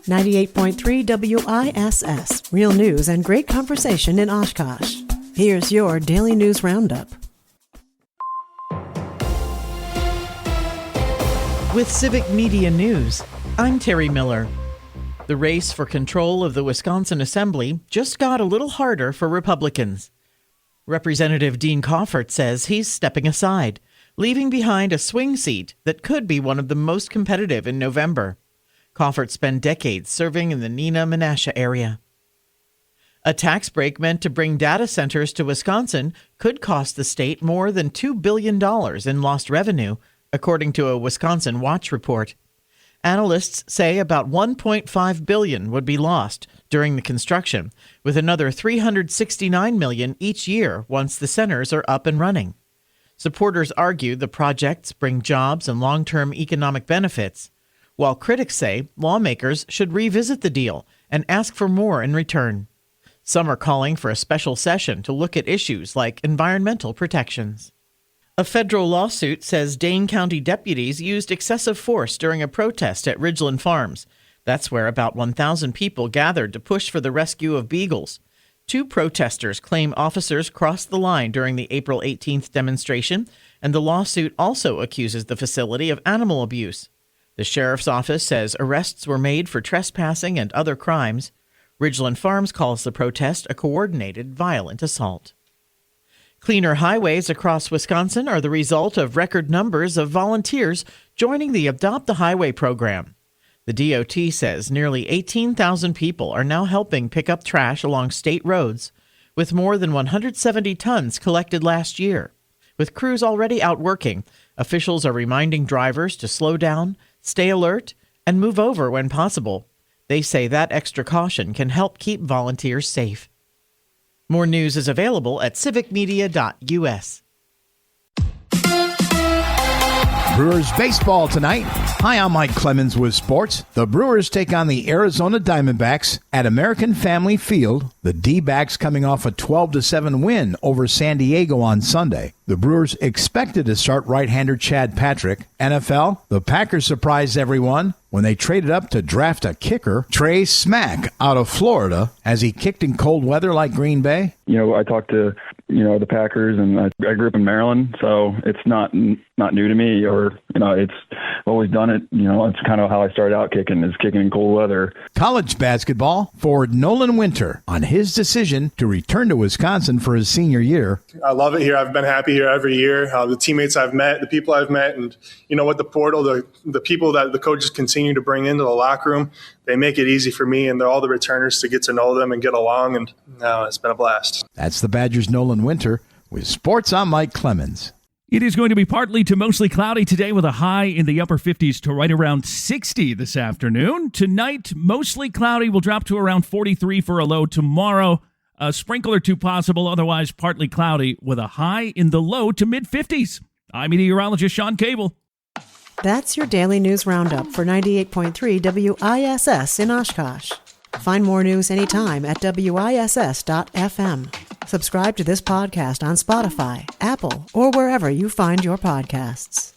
98.3 WISS. Real news and great conversation in Oshkosh. Here's your Daily News Roundup. With Civic Media News, I'm Terry Miller. The race for control of the Wisconsin Assembly just got a little harder for Republicans. Representative Dean Coffert says he's stepping aside, leaving behind a swing seat that could be one of the most competitive in November. Coffert spent decades serving in the Neenah-Menasha area. A tax break meant to bring data centers to Wisconsin could cost the state more than $2 billion in lost revenue, according to a Wisconsin Watch report. Analysts say about $1.5 billion would be lost during the construction, with another $369 million each year once the centers are up and running. Supporters argue the projects bring jobs and long-term economic benefits, while critics say lawmakers should revisit the deal and ask for more in return. Some are calling for a special session to look at issues like environmental protections. A federal lawsuit says Dane County deputies used excessive force during a protest at Ridgeland Farms. That's where about 1,000 people gathered to push for the rescue of beagles. Two protesters claim officers crossed the line during the April 18th demonstration, and the lawsuit also accuses the facility of animal abuse. The sheriff's office says arrests were made for trespassing and other crimes. Ridgeland Farms calls the protest a coordinated, violent assault. Cleaner highways across Wisconsin are the result of record numbers of volunteers joining the Adopt the Highway program. The DOT says nearly 18,000 people are now helping pick up trash along state roads, with more than 170 tons collected last year. With crews already out working, officials are reminding drivers to slow down, stay alert, and move over when possible. They say that extra caution can help keep volunteers safe. More news is available at civicmedia.us. Brewers baseball tonight. Hi, I'm Mike Clemens with sports. The Brewers take on the Arizona Diamondbacks at American Family Field. The D-backs coming off a 12-7 win over San Diego on Sunday. The Brewers expected to start right-hander Chad Patrick. NFL, the Packers surprised everyone when they traded up to draft a kicker, Trey Smack, out of Florida, as he kicked in cold weather like Green Bay. I talked to, the Packers, and I grew up in Maryland, so it's not new to me, or, it's always done it. It's kind of how I started out kicking in cold weather. College basketball, forward Nolan Winter on his decision to return to Wisconsin for his senior year. I love it here. I've been happy here every year. The teammates I've met, the people I've met, and, with the portal, the people that the coaches continue to bring into the locker room, they make it easy for me and all the returners to get to know them and get along, and it's been a blast. That's the Badgers' Nolan Winter. With sports, I'm Mike Clemens. It is going to be partly to mostly cloudy today with a high in the upper 50s to right around 60 this afternoon. Tonight, mostly cloudy, will drop to around 43 for a low tomorrow. A sprinkle or two possible, otherwise partly cloudy with a high in the low to mid-50s. I'm meteorologist Sean Cable. That's your Daily News Roundup for 98.3 WISS in Oshkosh. Find more news anytime at WISS.FM. Subscribe to this podcast on Spotify, Apple, or wherever you find your podcasts.